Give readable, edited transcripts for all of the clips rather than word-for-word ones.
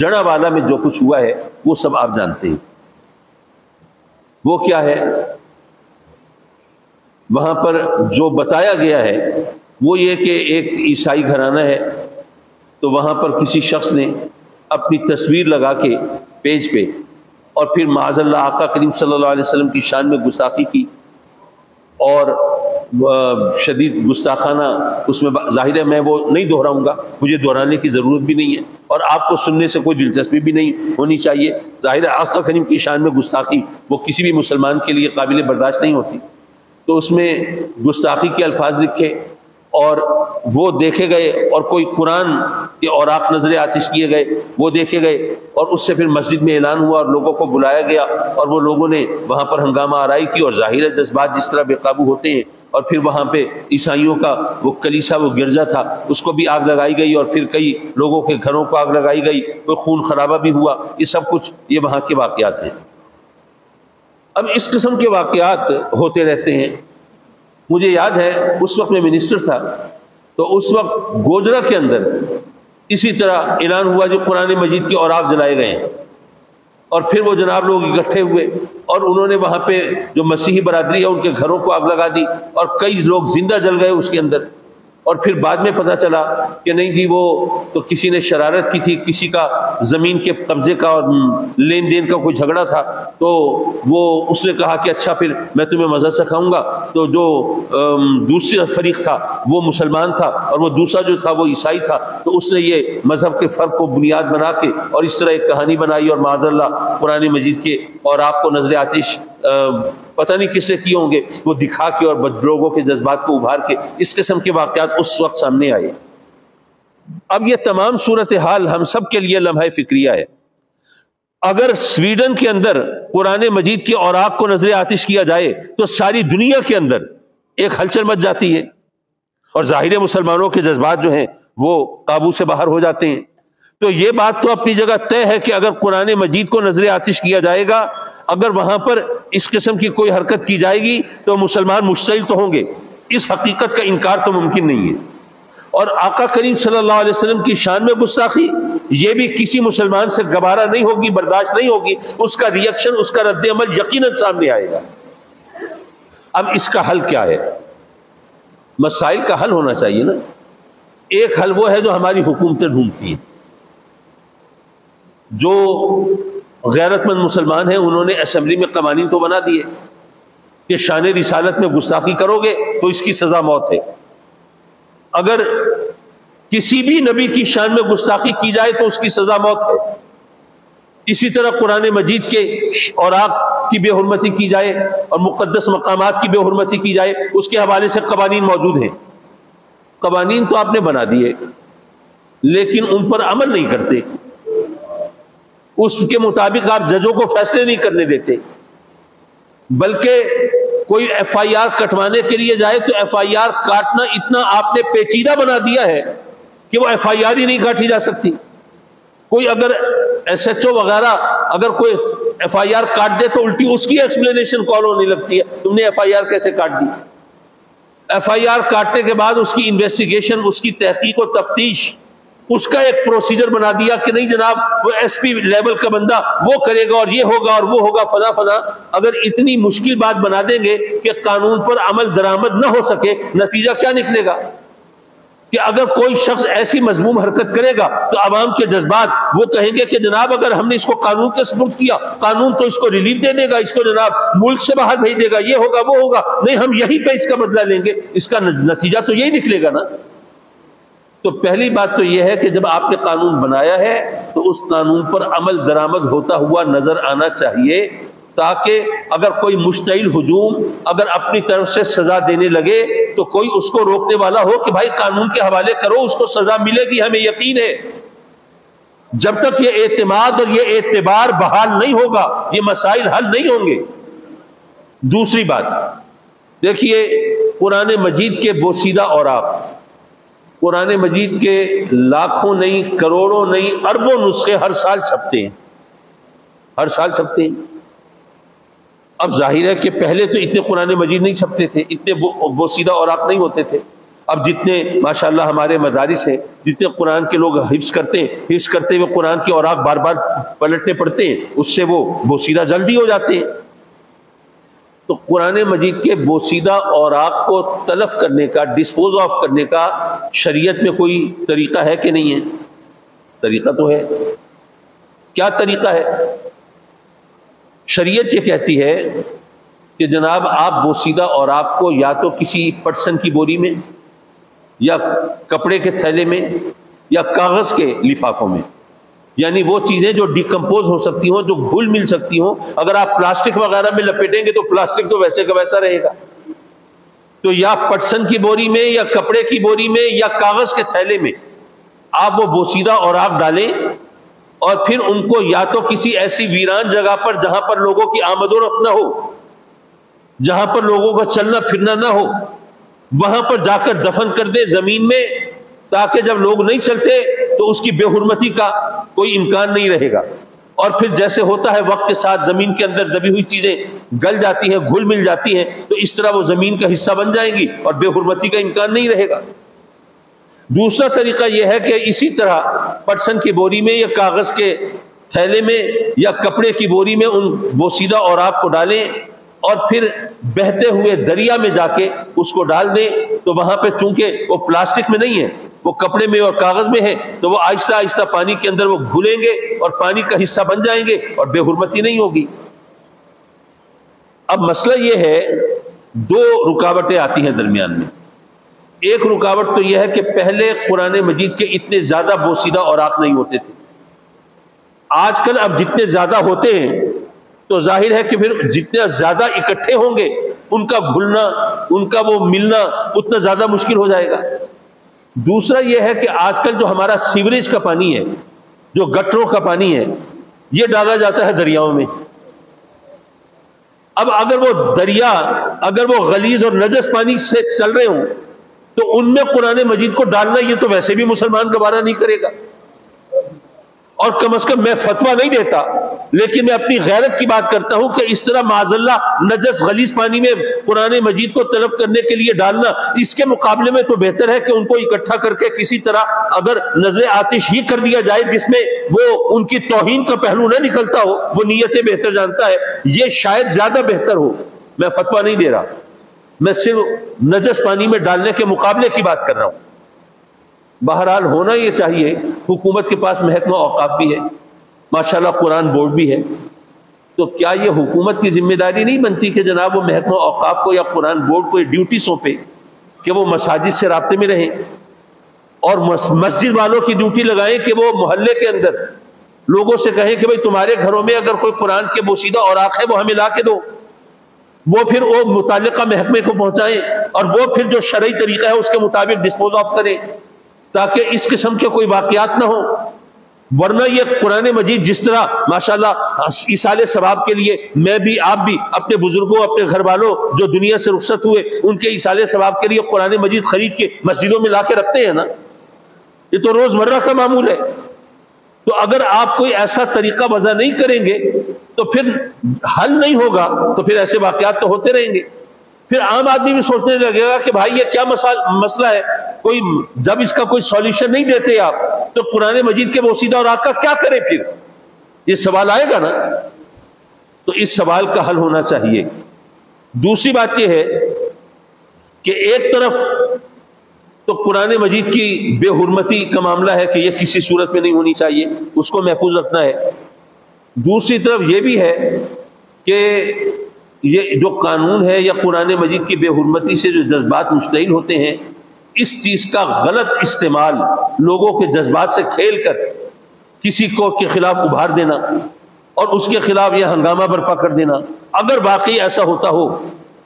جڑا والا میں جو کچھ ہوا ہے وہ سب آپ جانتے ہیں۔ وہ کیا ہے؟ وہاں پر جو بتایا گیا ہے وہ یہ کہ ایک عیسائی گھرانہ ہے، تو وہاں پر کسی شخص نے اپنی تصویر لگا کے پیج پہ اور پھر معاذ اللہ آقا کریم صلی اللہ علیہ وسلم کی شان میں گستاخی کی، اور شدید گستاخانہ اس میں ظاہر ہے، میں وہ نہیں دہراؤں گا، مجھے دہرانے کی ضرورت بھی نہیں ہے اور آپ کو سننے سے کوئی دلچسپی بھی نہیں ہونی چاہیے۔ ظاہر ہے آقا کریم کی شان میں گستاخی وہ کسی بھی مسلمان کے لیے قابل برداشت نہیں ہوتی، تو اس میں گستاخی کے الفاظ لکھے اور وہ دیکھے گئے، اور کوئی قرآن کے اوراق نظر آتش کیے گئے وہ دیکھے گئے، اور اس سے پھر مسجد میں اعلان ہوا اور لوگوں کو بلایا گیا، اور وہ لوگوں نے وہاں پر ہنگامہ آرائی کی، اور ظاہر ہے جذبات جس طرح بے قابو ہوتے ہیں، اور پھر وہاں پہ عیسائیوں کا وہ کلیسا، وہ گرجا تھا، اس کو بھی آگ لگائی گئی، اور پھر کئی لوگوں کے گھروں کو آگ لگائی گئی، کوئی خون خرابہ بھی ہوا۔ یہ سب کچھ یہ وہاں کے واقعات ہیں۔ اب اس قسم کے واقعات ہوتے رہتے ہیں۔ مجھے یاد ہے اس وقت میں منسٹر تھا، تو اس وقت گوجرا کے اندر اسی طرح اعلان ہوا جو قرآن مجید کے اوراق جلائے گئے ہیں، اور پھر وہ جناب لوگ اکٹھے ہوئے اور انہوں نے وہاں پہ جو مسیحی برادری ہے ان کے گھروں کو آگ لگا دی، اور کئی لوگ زندہ جل گئے اس کے اندر۔ اور پھر بعد میں پتہ چلا کہ نہیں جی وہ تو کسی نے شرارت کی تھی، کسی کا زمین کے قبضے کا اور لین دین کا کوئی جھگڑا تھا، تو وہ اس نے کہا کہ اچھا پھر میں تمہیں مزہ سکھاؤں گا۔ تو جو دوسرا فریق تھا وہ مسلمان تھا اور وہ دوسرا جو تھا وہ عیسائی تھا، تو اس نے یہ مذہب کے فرق کو بنیاد بنا کے اور اس طرح ایک کہانی بنائی، اور معاذ اللہ قرآن مجید کے اور آپ کو نظر آتش پتہ نہیں کس نے کیے ہوں گے، وہ دکھا کے اور لوگوں کے جذبات کو ابھار کے اس قسم کے واقعات اس وقت سامنے آئے۔ اب یہ تمام صورتحال ہم سب کے لیے لمحہ فکریہ ہے۔ اگر سویڈن کے اندر قرآن مجید کے اوراق کو نظر آتش کیا جائے تو ساری دنیا کے اندر ایک ہلچل مچ جاتی ہے، اور ظاہر مسلمانوں کے جذبات جو ہیں وہ قابو سے باہر ہو جاتے ہیں۔ تو یہ بات تو اپنی جگہ طے ہے کہ اگر قرآن مجید کو نظر آتش کیا جائے گا، اگر وہاں پر اس قسم کی کوئی حرکت کی جائے گی تو مسلمان مشتعل تو ہوں گے، اس حقیقت کا انکار تو ممکن نہیں ہے۔ اور آقا کریم صلی اللہ علیہ وسلم کی شان میں گستاخی یہ بھی کسی مسلمان سے گوارا نہیں ہوگی، برداشت نہیں ہوگی، اس کا ری ایکشن، اس کا رد عمل یقیناً سامنے آئے گا۔ اب اس کا حل کیا ہے؟ مسائل کا حل ہونا چاہیے نا۔ ایک حل وہ ہے جو ہماری حکومتیں ڈھونڈتی ہیں۔ جو غیرت مند مسلمان ہیں انہوں نے اسمبلی میں قوانین تو بنا دیے کہ شان رسالت میں گستاخی کرو گے تو اس کی سزا موت ہے۔ اگر کسی بھی نبی کی شان میں گستاخی کی جائے تو اس کی سزا موت ہے۔ اسی طرح قرآن مجید کے اوراق کی بے حرمتی کی جائے اور مقدس مقامات کی بے حرمتی کی جائے، اس کے حوالے سے قوانین موجود ہیں۔ قوانین تو آپ نے بنا دیے لیکن ان پر عمل نہیں کرتے، اس کے مطابق آپ ججوں کو فیصلے نہیں کرنے دیتے، بلکہ کوئی ایف آئی آر کٹوانے کے لیے جائے تو ایف آئی آر کاٹنا اتنا آپ نے پیچیدہ بنا دیا ہے کہ وہ ایف آئی آر ہی نہیں کاٹی جا سکتی۔ کوئی اگر ایس ایچ او وغیرہ اگر کوئی ایف آئی آر کاٹ دے تو الٹی اس کی ایکسپلینیشن کال ہونے لگتی ہے، تم نے ایف آئی آر کیسے کاٹ دی؟ ایف آئی آر کاٹنے کے بعد اس کی انویسٹیگیشن، اس کی تحقیق و تفتیش، اس کا ایک پروسیجر بنا دیا کہ نہیں جناب وہ ایس پی لیول کا بندہ وہ کرے گا اور یہ ہوگا اور وہ ہوگا فلاں فلاں۔ اگر اتنی مشکل بات بنا دیں گے کہ قانون پر عمل درآمد نہ ہو سکے، نتیجہ کیا نکلے گا؟ کہ اگر کوئی شخص ایسی مذموم حرکت کرے گا تو عوام کے جذبات وہ کہیں گے کہ جناب اگر ہم نے اس کو قانون کے سپرد کیا، قانون تو اس کو ریلیف دے دے گا، اس کو جناب ملک سے باہر بھیج دے گا، یہ ہوگا وہ ہوگا، نہیں ہم یہیں پہ اس کا بدلہ لیں گے۔ اس کا نتیجہ تو یہی نکلے گا نا۔ تو پہلی بات تو یہ ہے کہ جب آپ نے قانون بنایا ہے تو اس قانون پر عمل درآمد ہوتا ہوا نظر آنا چاہیے، تاکہ اگر کوئی مشتعل ہجوم اگر اپنی طرف سے سزا دینے لگے تو کوئی اس کو روکنے والا ہو کہ بھائی قانون کے حوالے کرو، اس کو سزا ملے گی، ہمیں یقین ہے۔ جب تک یہ اعتماد اور یہ اعتبار بحال نہیں ہوگا یہ مسائل حل نہیں ہوں گے۔ دوسری بات دیکھیے، قرآن مجید کے بوسیدہ اوراق، قرآن مجید کے لاکھوں نہیں، کروڑوں نہیں، اربوں نسخے ہر سال چھپتے ہیں، ہر سال چھپتے ہیں۔ اب ظاہر ہے کہ پہلے تو اتنے قرآن مجید نہیں چھپتے تھے، اتنے بوسیدہ اوراق نہیں ہوتے تھے۔ اب جتنے ماشاءاللہ ہمارے مدارس ہیں، جتنے قرآن کے لوگ حفظ کرتے ہیں، حفظ کرتے ہوئے قرآن کے اوراق بار بار پلٹنے پڑتے ہیں، اس سے وہ بوسیدہ جلدی ہو جاتے ہیں۔ تو قرآن مجید کے بوسیدہ اوراق کو تلف کرنے کا، ڈسپوز آف کرنے کا شریعت میں کوئی طریقہ ہے کہ نہیں ہے؟ طریقہ تو ہے۔ کیا طریقہ ہے؟ شریعت یہ کہتی ہے کہ جناب آپ بوسیدہ اوراق کو یا تو کسی پٹسن کی بوری میں، یا کپڑے کے تھیلے میں، یا کاغذ کے لفافوں میں، یعنی وہ چیزیں جو ڈیکمپوز ہو سکتی ہوں، جو گھل مل سکتی ہوں۔ اگر آپ پلاسٹک وغیرہ میں لپیٹیں گے تو پلاسٹک تو ویسے کا ویسا رہے گا، تو یا پٹسن کی بوری میں، یا کپڑے کی بوری میں، یا کاغذ کے تھیلے میں آپ وہ بوسیدہ اوراق ڈالیں، اور پھر ان کو یا تو کسی ایسی ویران جگہ پر جہاں پر لوگوں کی آمد و رفت نہ ہو، جہاں پر لوگوں کا چلنا پھرنا نہ ہو، وہاں پر جا کر دفن کر دے زمین میں، تاکہ جب لوگ نہیں چلتے تو اس کی بے حرمتی کا کوئی امکان نہیں رہے گا۔ اور پھر جیسے ہوتا ہے وقت کے ساتھ زمین کے اندر دبی ہوئی چیزیں گل جاتی ہیں، گھل مل جاتی ہیں، تو اس طرح وہ زمین کا حصہ بن جائیں گی اور بے حرمتی کا امکان نہیں رہے گا۔ دوسرا طریقہ یہ ہے کہ اسی طرح پٹسن کی بوری میں، یا کاغذ کے تھیلے میں، یا کپڑے کی بوری میں ان بوسیدہ اوراق کو ڈالیں، اور پھر بہتے ہوئے دریا میں جا کے اس کو ڈال دیں، تو وہاں پہ چونکہ وہ پلاسٹک میں نہیں ہے، وہ کپڑے میں اور کاغذ میں ہے، تو وہ آہستہ آہستہ پانی کے اندر وہ گھلیں گے اور پانی کا حصہ بن جائیں گے اور بے حرمتی نہیں ہوگی۔ اب مسئلہ یہ ہے، دو رکاوٹیں آتی ہیں درمیان میں۔ ایک رکاوٹ تو یہ ہے کہ پہلے قرآن مجید کے اتنے زیادہ بوسیدہ اوراق نہیں ہوتے تھے، آج کل اب جتنے زیادہ ہوتے ہیں تو ظاہر ہے کہ پھر جتنے زیادہ اکٹھے ہوں گے ان کا گھلنا، ان کا وہ ملنا اتنا زیادہ مشکل ہو جائے گا۔ دوسرا یہ ہے کہ آج کل جو ہمارا سیوریج کا پانی ہے، جو گٹروں کا پانی ہے، یہ ڈالا جاتا ہے دریاؤں میں۔ اب اگر وہ دریا، اگر وہ غلیظ اور نجس پانی سے چل رہے ہوں تو ان میں قرآن مجید کو ڈالنا یہ تو ویسے بھی مسلمان گوارا نہیں کرے گا۔ اور کم از کم میں فتویٰ نہیں دیتا، لیکن میں اپنی غیرت کی بات کرتا ہوں کہ اس طرح معاذ اللہ نجس غلیظ پانی میں قرآن مجید کو تلف کرنے کے لیے ڈالنا، اس کے مقابلے میں تو بہتر ہے کہ ان کو اکٹھا کر کے کسی طرح اگر نظر آتش ہی کر دیا جائے جس میں وہ ان کی توہین کا پہلو نہ نکلتا ہو، وہ نیتیں بہتر جانتا ہے، یہ شاید زیادہ بہتر ہو۔ میں فتویٰ نہیں دے رہا، میں صرف نجس پانی میں ڈالنے کے مقابلے کی بات کر رہا ہوں۔ بہرحال ہونا یہ چاہیے، حکومت کے پاس محکمہ اوقاف بھی ہے، ماشاءاللہ قرآن بورڈ بھی ہے، تو کیا یہ حکومت کی ذمہ داری نہیں بنتی کہ جناب وہ محکمہ اوقاف کو یا قرآن بورڈ کو یہ ڈیوٹی سونپے کہ وہ مساجد سے رابطے میں رہیں، اور مسجد والوں کی ڈیوٹی لگائیں کہ وہ محلے کے اندر لوگوں سے کہیں کہ بھئی تمہارے گھروں میں اگر کوئی قرآن کے بوسیدہ اوراق ہے وہ ہمیں لا کے دو، وہ پھر وہ متعلقہ محکمے کو پہنچائیں، اور وہ پھر جو شرعی طریقہ ہے اس کے مطابق ڈسپوز آف کریں، تاکہ اس قسم کے کوئی واقعات نہ ہوں۔ ورنہ یہ قرآن مجید جس طرح ماشاءاللہ ایصال ثواب کے لیے میں بھی، آپ بھی اپنے بزرگوں، اپنے گھر والوں جو دنیا سے رخصت ہوئے ان کے ایصال ثواب کے لیے قرآن مجید خرید کے مسجدوں میں لا کے رکھتے ہیں نا، یہ تو روز مرہ کا معمول ہے۔ تو اگر آپ کوئی ایسا طریقہ وضع نہیں کریں گے تو پھر حل نہیں ہوگا، تو پھر ایسے واقعات تو ہوتے رہیں گے۔ پھر عام آدمی بھی سوچنے لگے گا کہ بھائی یہ کیا مسئلہ ہے، کوئی جب اس کا کوئی سولیوشن نہیں دیتے آپ تو قرآن مجید کے بوسیدہ اوراق کا کیا کرے؟ پھر یہ سوال آئے گا نا، تو اس سوال کا حل ہونا چاہیے۔ دوسری بات یہ ہے کہ ایک طرف تو قرآن مجید کی بے حرمتی کا معاملہ ہے کہ یہ کسی صورت میں نہیں ہونی چاہیے، اس کو محفوظ رکھنا ہے۔ دوسری طرف یہ بھی ہے کہ یہ جو قانون ہے یا قرآن مجید کی بے حرمتی سے جو جذبات مشتعل ہوتے ہیں، اس چیز کا غلط استعمال، لوگوں کے جذبات سے کھیل کر کسی کو کے خلاف ابھار دینا اور اس کے خلاف یہ ہنگامہ برپا کر دینا، اگر واقعی ایسا ہوتا ہو،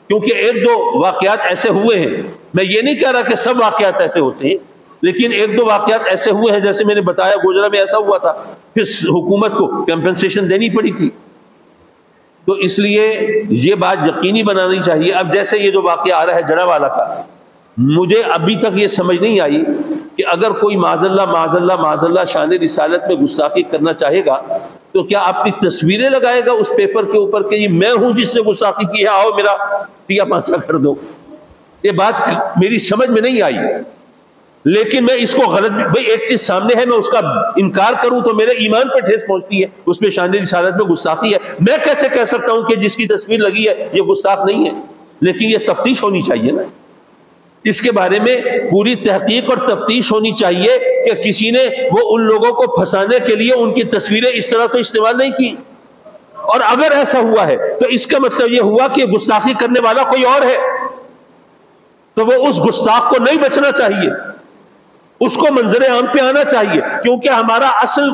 کیونکہ ایک دو واقعات ایسے ہوئے ہیں، میں یہ نہیں کہہ رہا کہ سب واقعات ایسے ہوتے ہیں، لیکن ایک دو واقعات ایسے ہوئے ہیں، جیسے میں نے بتایا گوجرا میں ایسا ہوا تھا، پھر حکومت کو کمپنسیشن دینی پڑی تھی۔ تو اس لیے یہ بات یقینی بنانی چاہیے۔ اب جیسے یہ جو واقعہ آ رہا ہے جڑا والا کا، مجھے ابھی تک یہ سمجھ نہیں آئی کہ اگر کوئی معاذ اللہ شان رسالت میں گستاخی کرنا چاہے گا تو کیا اپنی تصویریں لگائے گا اس پیپر کے اوپر کہ یہ میں ہوں جس نے گستاخی کی ہے، آؤ میرا تیا پانچا کر دو؟ یہ بات میری سمجھ میں نہیں آئی، لیکن میں اس کو غلط، بھئی ایک چیز سامنے ہے، میں اس کا انکار کروں تو میرے ایمان پر ٹھیس پہنچتی ہے، اس میں شان رسالت میں گستاخی ہے۔ میں کیسے کہہ سکتا ہوں کہ جس کی تصویر لگی ہے یہ گستاخ نہیں ہے؟ لیکن یہ تفتیش ہونی چاہیے نا، اس کے بارے میں پوری تحقیق اور تفتیش ہونی چاہیے کہ کسی نے وہ ان لوگوں کو پھنسانے کے لیے ان کی تصویریں اس طرح سے استعمال نہیں کی، اور اگر ایسا ہوا ہے تو اس کا مطلب یہ ہوا کہ گستاخی کرنے والا کوئی اور ہے، تو وہ اس گستاخ کو نہیں بچنا چاہیے، اس کو منظر عام پہ آنا چاہیے، کیونکہ ہمارا اصل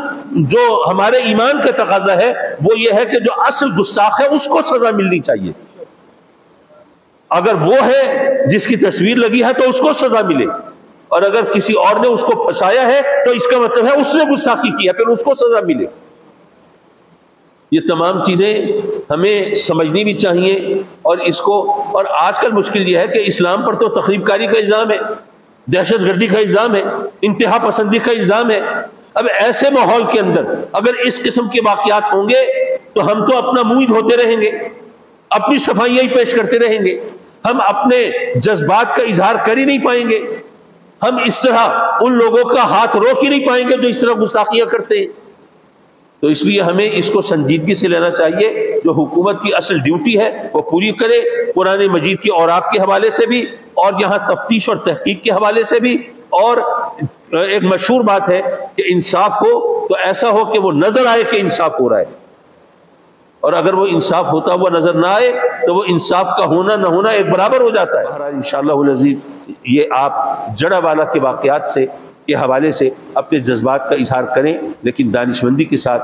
جو ہمارے ایمان کا تقاضا ہے وہ یہ ہے کہ جو اصل گستاخ ہے اس کو سزا ملنی چاہیے۔ اگر وہ ہے جس کی تصویر لگی ہے تو اس کو سزا ملے، اور اگر کسی اور نے اس کو پھنسایا ہے تو اس کا مطلب ہے اس نے گستاخی کی ہے، پھر اس کو سزا ملے۔ یہ تمام چیزیں ہمیں سمجھنی بھی چاہیے، اور اس کو، اور آج کل مشکل یہ ہے کہ اسلام پر تو تخریب کاری کا الزام ہے، دہشت گردی کا الزام ہے، انتہا پسندی کا الزام ہے۔ اب ایسے ماحول کے اندر اگر اس قسم کے واقعات ہوں گے تو ہم تو اپنا منہ دھوتے رہیں گے، اپنی صفائیاں ہی پیش کرتے رہیں گے، ہم اپنے جذبات کا اظہار کر ہی نہیں پائیں گے، ہم اس طرح ان لوگوں کا ہاتھ روک ہی نہیں پائیں گے جو اس طرح گستاخیاں کرتے ہیں۔ تو اس لیے ہمیں اس کو سنجیدگی سے لینا چاہیے، جو حکومت کی اصل ڈیوٹی ہے وہ پوری کرے، قرآن مجید کی اوراق کے حوالے سے بھی، اور یہاں تفتیش اور تحقیق کے حوالے سے بھی۔ اور ایک مشہور بات ہے کہ انصاف ہو تو ایسا ہو کہ وہ نظر آئے کہ انصاف ہو رہا ہے، اور اگر وہ انصاف ہوتا ہوا نظر نہ آئے تو وہ انصاف کا ہونا نہ ہونا ایک برابر ہو جاتا ہے۔ انشاءاللہ العزیز یہ آپ جڑا والا کے واقعات سے کے حوالے سے اپنے جذبات کا اظہار کریں، لیکن دانشمندی کے ساتھ۔